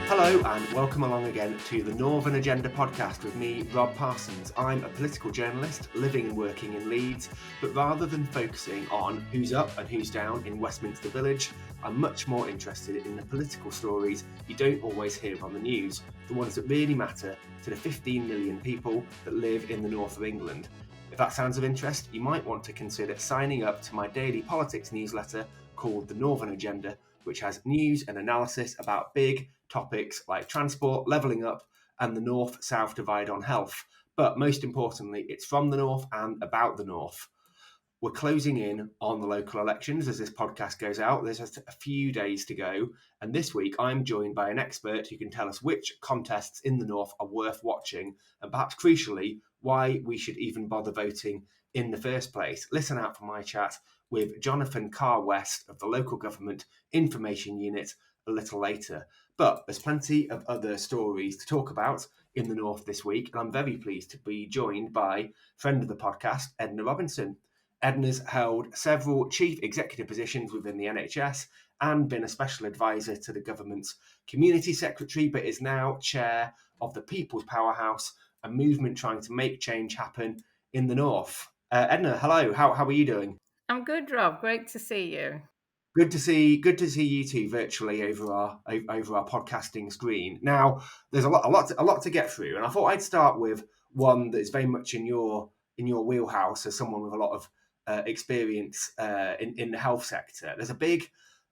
Hello and welcome along again to the Northern Agenda podcast with me, Rob Parsons. I'm a political journalist living and working in Leeds, but rather than focusing on who's up and who's down in Westminster Village, I'm much more interested in the political stories you don't always hear on the news, the ones that really matter to the 15 million people that live in the north of England. If that sounds of interest, you might want to consider signing up to my daily politics newsletter called The Northern Agenda, which has news and analysis about big topics like transport, levelling up, and the north-south divide on health. But most importantly, it's from the north and about the north. We're closing in on the local elections as this podcast goes out. There's just a few days to go. And this week, I'm joined by an expert who can tell us which contests in the north are worth watching, and perhaps crucially, why we should even bother voting in the first place. Listen out for my chat with Jonathan Carr-West of the Local Government Information Unit a little later. But there's plenty of other stories to talk about in the north this week, and I'm very pleased to be joined by friend of the podcast, Edna Robinson. Edna's held several chief executive positions within the NHS and been a special advisor to the government's community secretary, but is now chair of the People's Powerhouse, a movement trying to make change happen in the north. Edna, hello. How are you doing? I'm good, Rob. Great to see you. Good to see you two virtually over our podcasting screen. Now, there's a lot to get through, and I thought I'd start with one that is very much in your wheelhouse as someone with a lot of experience in the health sector. There's a big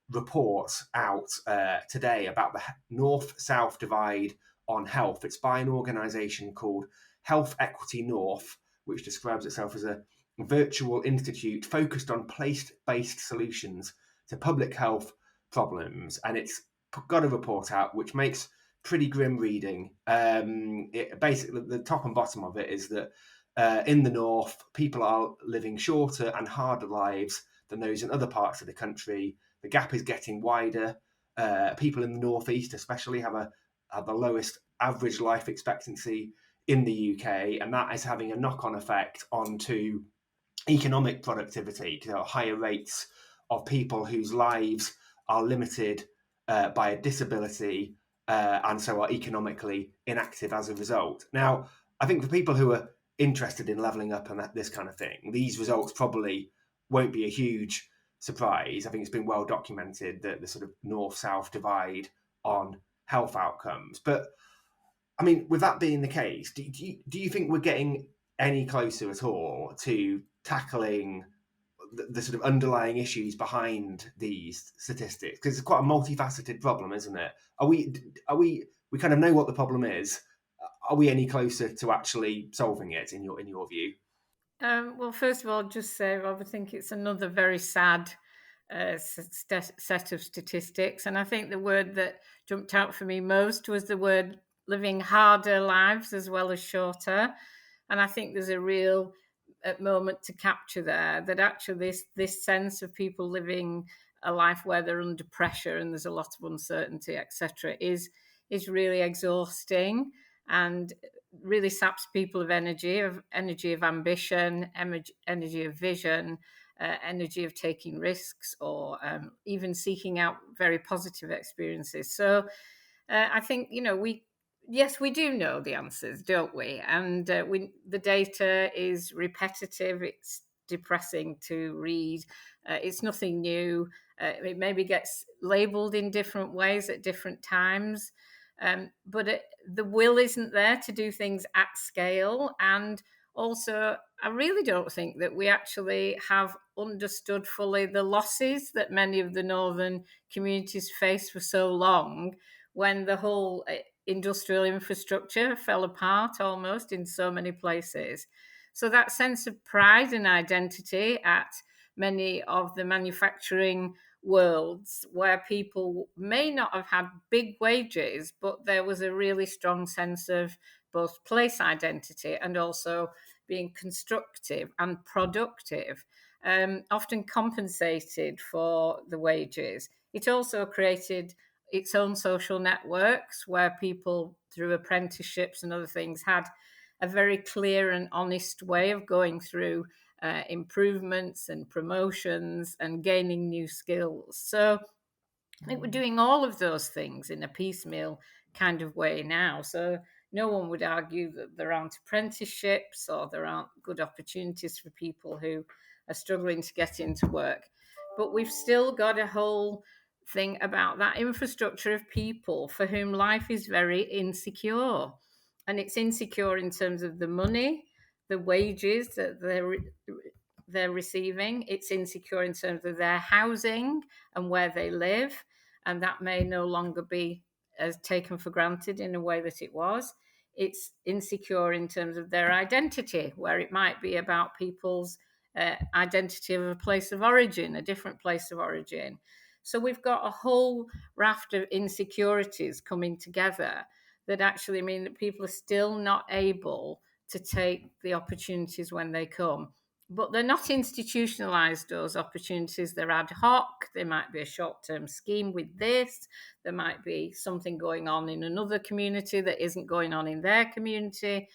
report out today about the north-south divide on health. It's by an organisation called Health Equity North, which describes itself as a virtual institute focused on place-based solutions to public health problems, and it's got a report out which makes pretty grim reading. Basically, the top and bottom of it is that in the north, people are living shorter and harder lives than those in other parts of the country. The gap is getting wider. People in the northeast, especially, have the lowest average life expectancy in the UK, and that is having a knock-on effect onto economic productivity, higher rates of people whose lives are limited by a disability and so are economically inactive as a result. Now, I think for people who are interested in levelling up and this kind of thing, these results probably won't be a huge surprise. I think it's been well documented that the sort of north-south divide on health outcomes. But, I mean, with that being the case, do you think we're getting any closer at all to tackling the sort of underlying issues behind these statistics? Because it's quite a multifaceted problem, isn't it? We kind of know what the problem is. Are we any closer to actually solving it in your view? Well, first of all, just say, Rob, I think it's another very sad set of statistics. And I think the word that jumped out for me most was the word living harder lives as well as shorter. And I think there's a real moment to capture there, that actually this sense of people living a life where they're under pressure and there's a lot of uncertainty, etc., is really exhausting and really saps people of energy of ambition, energy of vision, energy of taking risks, or even seeking out very positive experiences. So I think, we do know the answers, don't we? And the data is repetitive. It's depressing to read. It's nothing new. It maybe gets labelled in different ways at different times. But the will isn't there to do things at scale. And also, I really don't think that we actually have understood fully the losses that many of the northern communities faced for so long, when the whole industrial infrastructure fell apart almost in so many places. So that sense of pride and identity at many of the manufacturing worlds, where people may not have had big wages, but there was a really strong sense of both place identity and also being constructive and productive, often compensated for the wages. It also created its own social networks where people, through apprenticeships and other things, had a very clear and honest way of going through improvements and promotions and gaining new skills. So I think we're doing all of those things in a piecemeal kind of way now. So no one would argue that there aren't apprenticeships or there aren't good opportunities for people who are struggling to get into work. But we've still got a whole thing about that infrastructure of people for whom life is very insecure. And it's insecure in terms of the money, the wages that they're receiving. It's insecure in terms of their housing and where they live, and that may no longer be as taken for granted in a way that it was. It's insecure in terms of their identity, where it might be about people's identity of a place of origin, a different place of origin. So we've got a whole raft of insecurities coming together that actually mean that people are still not able to take the opportunities when they come. But they're not institutionalized, those opportunities. They're ad hoc. There might be a short-term scheme with this. There might be something going on in another community that isn't going on in their community.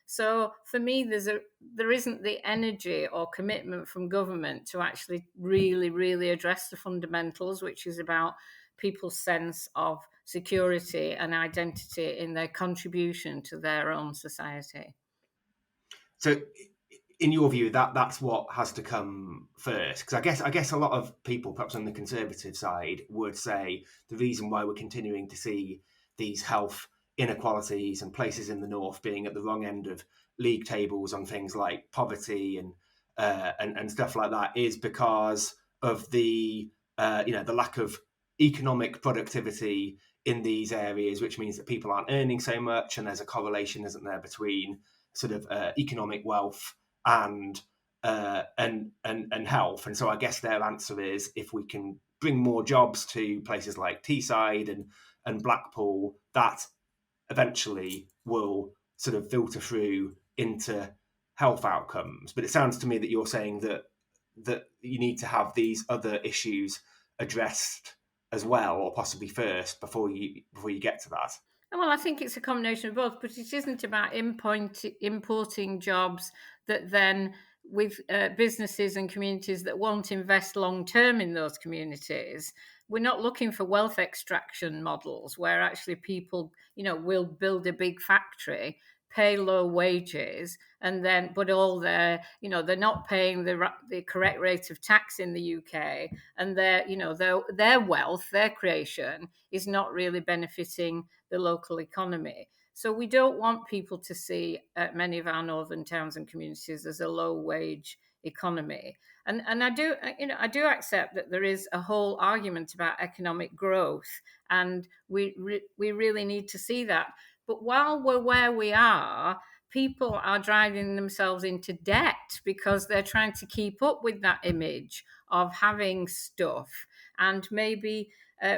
So for me, there isn't the energy or commitment from government to actually really address the fundamentals, which is about people's sense of security and identity in their contribution to their own society. So, in your view, that's what has to come first? Because I guess a lot of people, perhaps on the Conservative side, would say the reason why we're continuing to see these health inequalities and places in the north being at the wrong end of league tables on things like poverty and stuff like that is because of the lack of economic productivity in these areas, which means that people aren't earning so much, and there's a correlation, isn't there, between sort of economic wealth and health. And so I guess their answer is, if we can bring more jobs to places like Teesside and Blackpool, that eventually will sort of filter through into health outcomes. But it sounds to me that you're saying that you need to have these other issues addressed as well, or possibly first, before you get to that. Well, I think it's a combination of both, but it isn't about importing jobs that then, with businesses and communities that won't invest long term in those communities. We're not looking for wealth extraction models where actually people, will build a big factory, pay low wages, and then, but all they're not paying the correct rate of tax in the UK, and their wealth, their creation is not really benefiting the local economy. So we don't want people to see many of our northern towns and communities as a low wage economy. And I do accept that there is a whole argument about economic growth, and we really need to see that. But while we're where we are, people are driving themselves into debt because they're trying to keep up with that image of having stuff, and maybe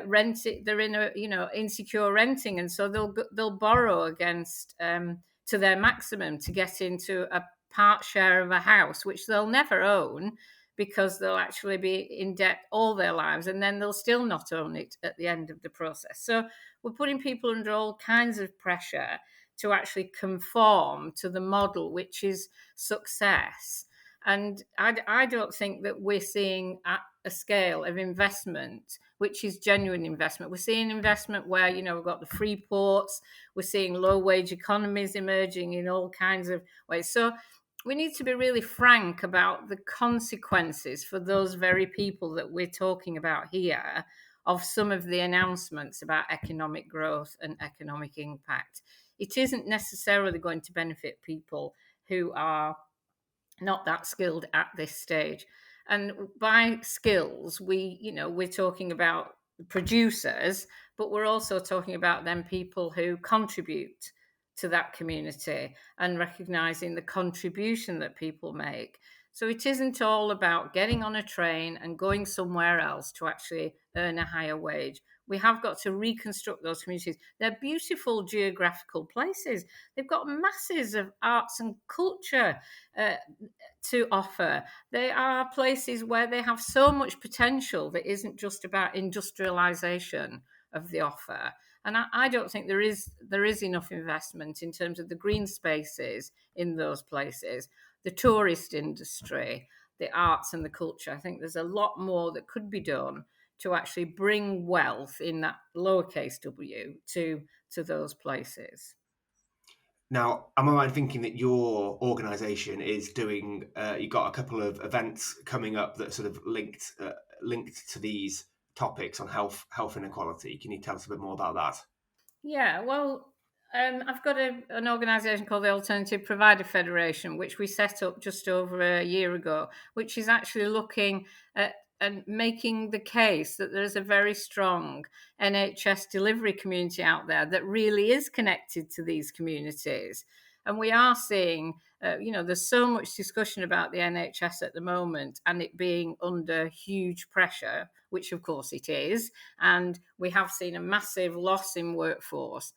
rent it. They're in a insecure renting, and so they'll borrow against to their maximum to get into a part share of a house, which they'll never own because they'll actually be in debt all their lives, and then they'll still not own it at the end of the process. So we're putting people under all kinds of pressure to actually conform to the model, which is success. And I don't think that we're seeing a scale of investment which is genuine investment. We're seeing investment where, we've got the free ports, we're seeing low wage economies emerging in all kinds of ways. So we need to be really frank about the consequences for those very people that we're talking about here of some of the announcements about economic growth and economic impact. It isn't necessarily going to benefit people who are not that skilled at this stage. And by skills, we're talking about producers, but we're also talking about them people who contribute to that community and recognizing the contribution that people make. So it isn't all about getting on a train and going somewhere else to actually earn a higher wage. We have got to reconstruct those communities. They're beautiful geographical places. They've got masses of arts and culture to offer. They are places where they have so much potential that isn't just about industrialization of the offer. And I don't think there is enough investment in terms of the green spaces in those places, the tourist industry, the arts and the culture. I think there's a lot more that could be done to actually bring wealth in that lowercase w to those places. Now, am I right in thinking that your organisation is doing? You've got a couple of events coming up that are sort of linked to these topics on health inequality. Can you tell us a bit more about that? Yeah, well, I've got an organisation called the Alternative Provider Federation, which we set up just over a year ago, which is actually looking at and making the case that there's a very strong NHS delivery community out there that really is connected to these communities. And we are seeing, there's so much discussion about the NHS at the moment and it being under huge pressure, which of course it is. And we have seen a massive loss in workforce.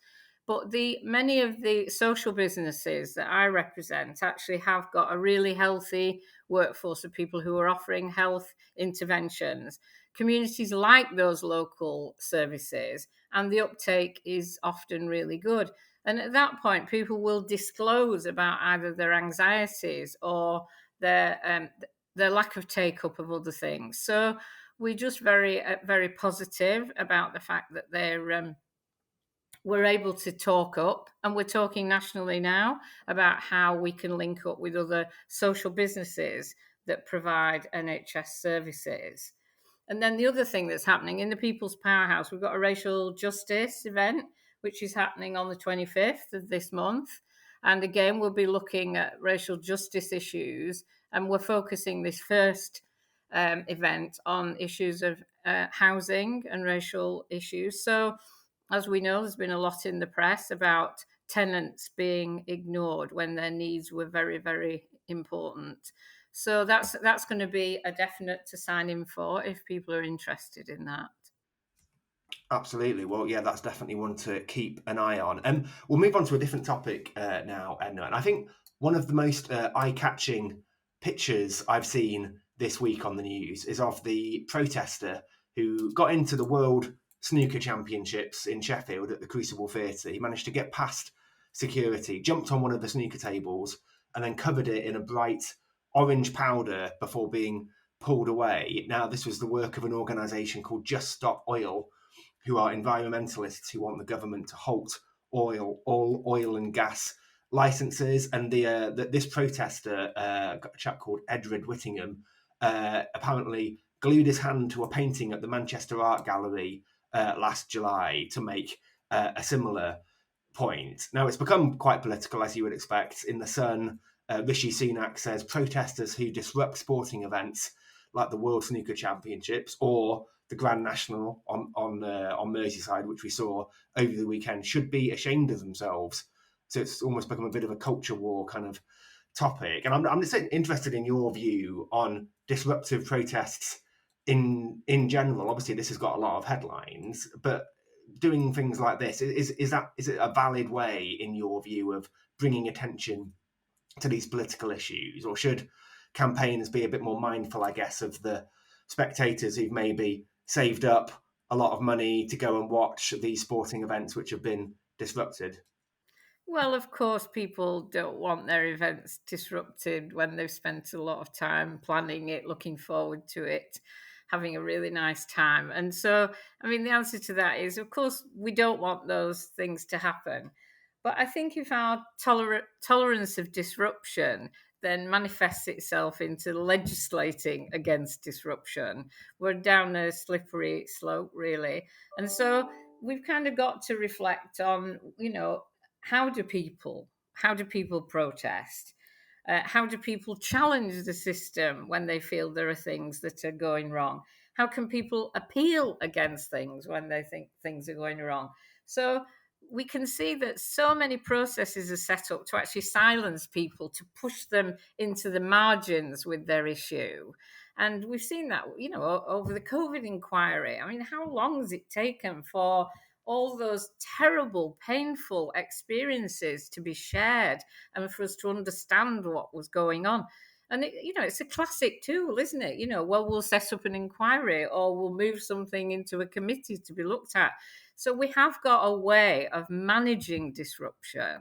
But many of the social businesses that I represent actually have got a really healthy workforce of people who are offering health interventions. Communities like those local services, and the uptake is often really good. And at that point, people will disclose about either their anxieties or their lack of take up of other things. So we're just very positive about the fact that we're able to talk up, and we're talking nationally now about how we can link up with other social businesses that provide NHS services. And then the other thing that's happening in the People's Powerhouse, we've got a racial justice event, which is happening on the 25th of this month. And again, we'll be looking at racial justice issues, and we're focusing this first event on issues of housing and racial issues. So as we know, there's been a lot in the press about tenants being ignored when their needs were very, very important. So that's going to be a definite to sign in for if people are interested in that. Absolutely. Well, yeah, that's definitely one to keep an eye on. And we'll move on to a different topic now, Edna. And I think one of the most eye-catching pictures I've seen this week on the news is of the protester who got into the World Snooker Championships in Sheffield at the Crucible Theatre. He managed to get past security, jumped on one of the snooker tables, and then covered it in a bright orange powder before being pulled away. Now, this was the work of an organisation called Just Stop Oil, who are environmentalists who want the government to halt all oil and gas licenses. And this protester, a chap called Edred Whittingham, apparently glued his hand to a painting at the Manchester Art Gallery last July to make a similar point. Now, it's become quite political, as you would expect. In The Sun, Rishi Sunak says protesters who disrupt sporting events like the World Snooker Championships or the Grand National on Merseyside, which we saw over the weekend, should be ashamed of themselves. So it's almost become a bit of a culture war kind of topic. And I'm just interested in your view on disruptive protests in general. Obviously, this has got a lot of headlines, but doing things like this, is it a valid way, in your view, of bringing attention to these political issues, or should campaigners be a bit more mindful, I guess, of the spectators who've maybe saved up a lot of money to go and watch these sporting events which have been disrupted? Well, of course, people don't want their events disrupted when they've spent a lot of time planning it, looking forward to it, having a really nice time. And so, I mean, the answer to that is, of course, we don't want those things to happen. But I think if our tolerance of disruption then manifests itself into legislating against disruption, we're down a slippery slope, really. And so we've kind of got to reflect on, how do people protest? How do people challenge the system when they feel there are things that are going wrong? How can people appeal against things when they think things are going wrong? So we can see that so many processes are set up to actually silence people, to push them into the margins with their issue. And we've seen that, over the COVID inquiry. I mean, how long has it taken for all those terrible, painful experiences to be shared and for us to understand what was going on? And it's a classic tool, isn't it? Well, we'll set up an inquiry or we'll move something into a committee to be looked at. So we have got a way of managing disruption.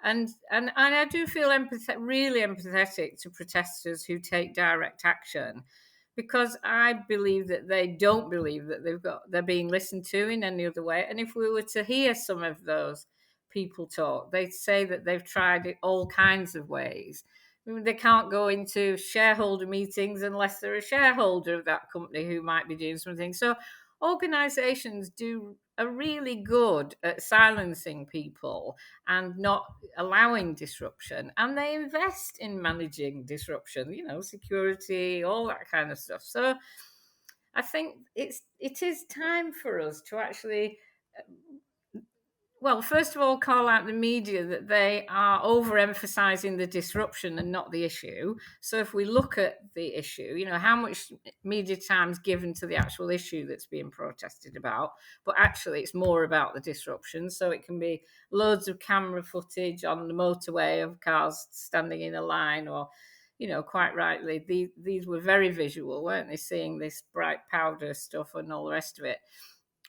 And I do feel really empathetic to protesters who take direct action, because I believe that they don't believe that they're being listened to in any other way. And if we were to hear some of those people talk, they'd say that they've tried it all kinds of ways. I mean, they can't go into shareholder meetings unless they're a shareholder of that company who might be doing something. So organizations are really good at silencing people and not allowing disruption, and they invest in managing disruption, security, all that kind of stuff. So I think it is time for us to actually, well, first of all, call out the media that they are overemphasizing the disruption and not the issue. So if we look at the issue, how much media time's given to the actual issue that's being protested about, but actually it's more about the disruption. So it can be loads of camera footage on the motorway of cars standing in a line, or, quite rightly, these were very visual, weren't they? Seeing this bright powder stuff and all the rest of it.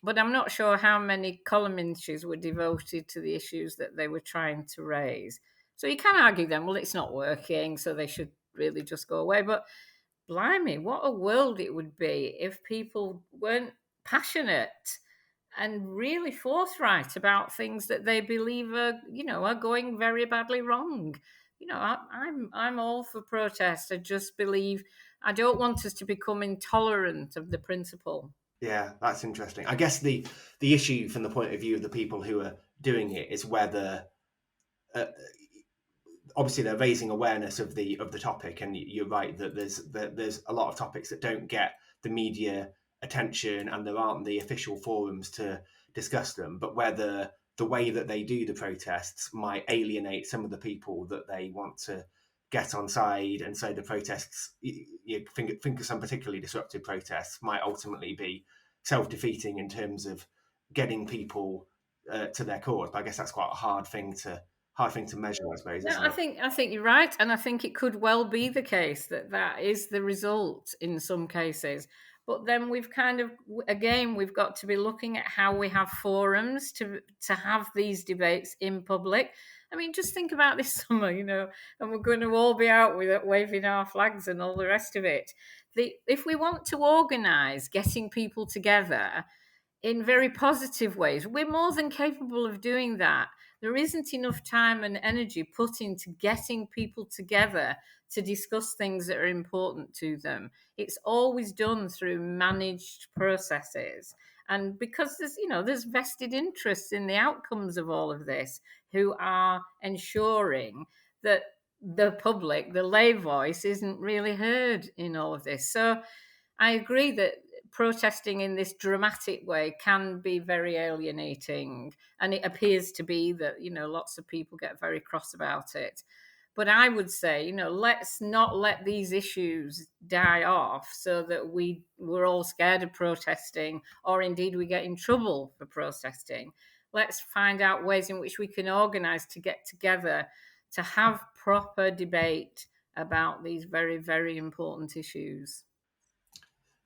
But I'm not sure how many column inches were devoted to the issues that they were trying to raise. So you can argue then, well, it's not working, so they should really just go away. But blimey, what a world it would be if people weren't passionate and really forthright about things that they believe are going very badly wrong. I'm all for protest. I just believe I don't want us to become intolerant of the principle. Yeah, that's interesting. I guess the issue from the point of view of the people who are doing it is whether uh, obviously they're raising awareness of the topic, and you're right that there's a lot of topics that don't get the media attention, and there aren't the official forums to discuss them. But whether the way that they do the protests might alienate some of the people that they want to get on side, and so the protests, you think of some particularly disruptive protests, might ultimately be self-defeating in terms of getting people to their cause. But I guess that's quite a hard thing to measure, I suppose, No, isn't I it? think I think you're right, and I think it could well be the case that that is the result in some cases. But then we've kind of, again, we've got to be looking at how we have forums to have these debates in public. I mean, just think about this summer, and we're going to all be out with it, waving our flags and all the rest of it. If we want to organise getting people together in very positive ways, we're more than capable of doing that. There isn't enough time and energy put into getting people together to discuss things that are important to them. It's always done through managed processes. And because there's vested interests in the outcomes of all of this, who are ensuring that the public, the lay voice, isn't really heard in all of this. So I agree that protesting in this dramatic way can be very alienating, and it appears to be that lots of people get very cross about it. But I would say, let's not let these issues die off so that we're all scared of protesting, or indeed we get in trouble for protesting. Let's find out ways in which we can organise to get together to have proper debate about these very, very important issues.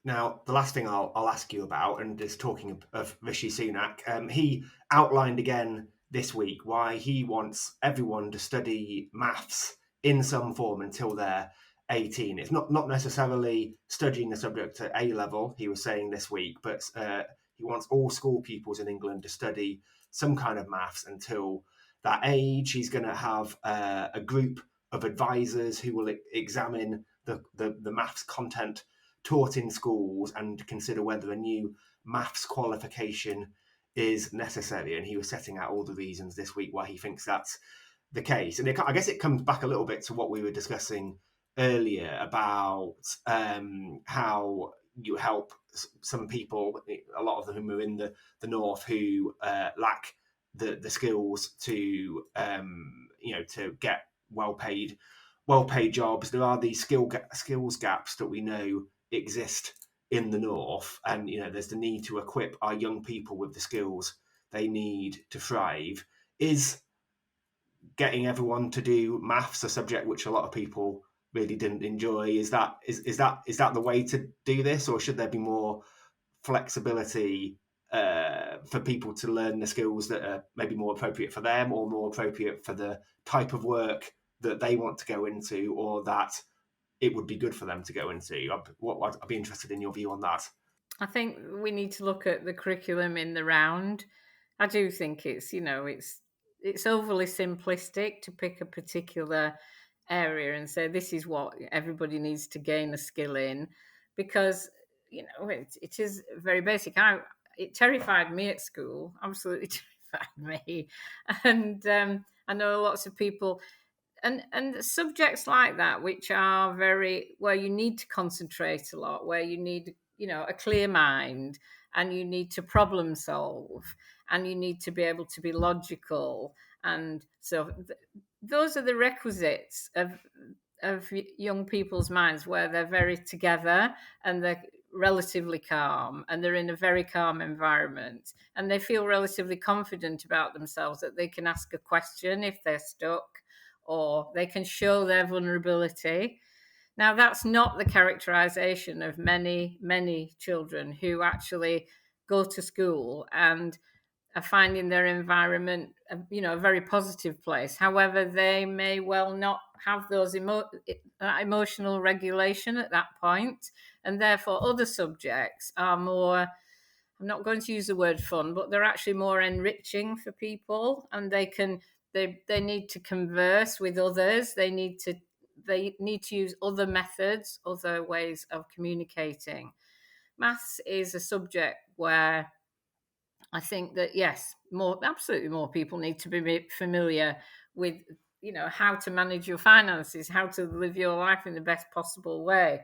Now, the last thing I'll ask you about, and is talking of Rishi Sunak, he outlined again this week why he wants everyone to study maths in some form until they're 18. It's not necessarily studying the subject at A level, he was saying this week, but he wants all school pupils in England to study some kind of maths until that age. He's going to have a group of advisors who will examine the maths content taught in schools and consider whether a new maths qualification is necessary. And he was setting out all the reasons this week why he thinks that's the case. And I guess it comes back a little bit to what we were discussing earlier about how you help some people, a lot of them who are in the north, who lack the skills to to get well paid jobs. There are these skills gaps that we know exist in the north, and there's the need to equip our young people with the skills they need to thrive. Is getting everyone to do maths, a subject which a lot of people really didn't enjoy, is that the way to do this, or should there be more flexibility for people to learn the skills that are maybe more appropriate for them, or more appropriate for the type of work that they want to go into, or that it would be good for them to go into? I'd be interested in your view on that. I think we need to look at the curriculum in the round. I do think it's overly simplistic to pick a particular area and say this is what everybody needs to gain a skill in, because it is very basic. It terrified me at school, absolutely terrified me, and I know lots of people. And subjects like that, which are very where you need to concentrate a lot, where you need a clear mind, and you need to problem solve, and you need to be able to be logical, and so those are the requisites of young people's minds, where they're very together and they're relatively calm and they're in a very calm environment and they feel relatively confident about themselves, that they can ask a question if they're stuck, or they can show their vulnerability. Now, that's not the characterization of many children who actually go to school and are finding their environment, a very positive place. However, they may well not have those emotional regulation at that point, and therefore other subjects are more, I'm not going to use the word fun, but they're actually more enriching for people, and they need to converse with others. They need to use other methods, other ways of communicating. Maths is a subject where I think that yes, absolutely more people need to be familiar with how to manage your finances, how to live your life in the best possible way.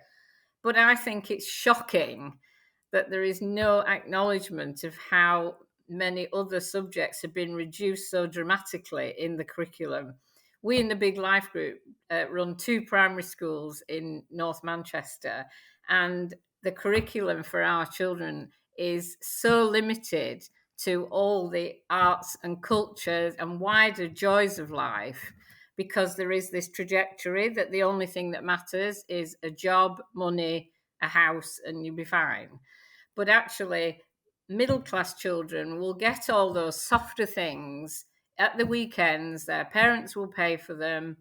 But I think it's shocking that there is no acknowledgement of how many other subjects have been reduced so dramatically in the curriculum. We in the Big Life Group run 2 primary schools in North Manchester, and the curriculum for our children is so limited to all the arts and cultures and wider joys of life, because there is this trajectory that the only thing that matters is a job, money, a house, and you'll be fine. But actually, middle class children will get all those softer things at the weekends. Their parents will pay for them.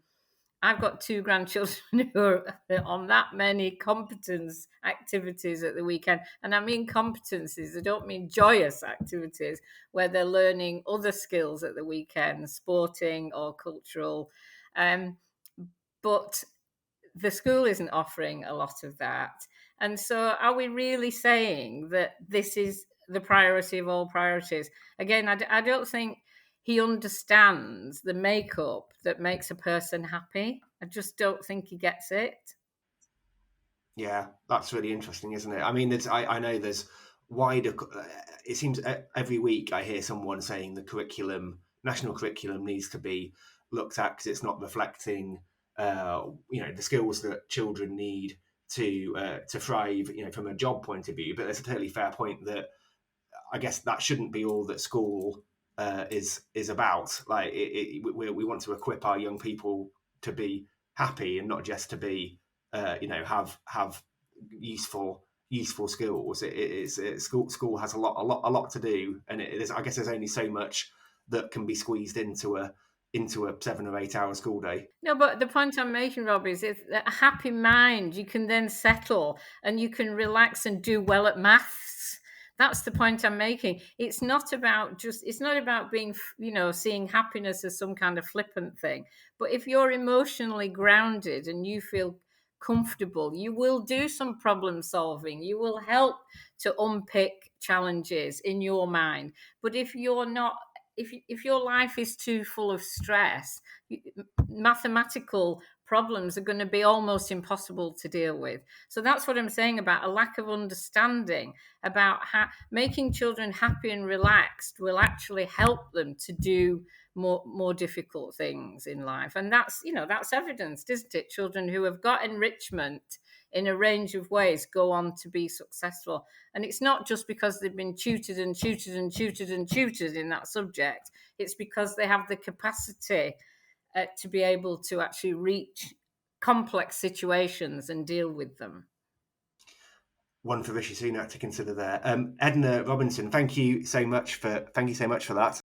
I've got 2 grandchildren who are on that many competence activities at the weekend. And I mean competencies, I don't mean joyous activities where they're learning other skills at the weekend, sporting or cultural. But the school isn't offering a lot of that. And so are we really saying that this is the priority of all priorities? Again, I don't think he understands the makeup that makes a person happy. I just don't think he gets it. Yeah, that's really interesting, isn't it? I mean, I know there's wider. It seems every week I hear someone saying the national curriculum, needs to be looked at because it's not reflecting, the skills that children need to thrive, from a job point of view. But there's a totally fair point that I guess that shouldn't be all that school is about. Like, we want to equip our young people to be happy and not just to be, have useful skills. School has a lot to do, and it is. I guess there's only so much that can be squeezed into a 7 or 8 hour school day. No, but the point I'm making, Rob, is if a happy mind, you can then settle and you can relax and do well at maths. That's the point I'm making. It's not about being, seeing happiness as some kind of flippant thing. But if you're emotionally grounded and you feel comfortable, you will do some problem solving. You will help to unpick challenges in your mind. But if you're not, if your life is too full of stress, mathematical problems are going to be almost impossible to deal with. So that's what I'm saying about a lack of understanding about how making children happy and relaxed will actually help them to do more difficult things in life. And that's evidenced, isn't it? Children who have got enrichment in a range of ways go on to be successful. And it's not just because they've been tutored and tutored and tutored and tutored in that subject. It's because they have the capacity to be able to actually reach complex situations and deal with them. One for Rishi Sunak to consider there. Edna Robinson, thank you so much for that.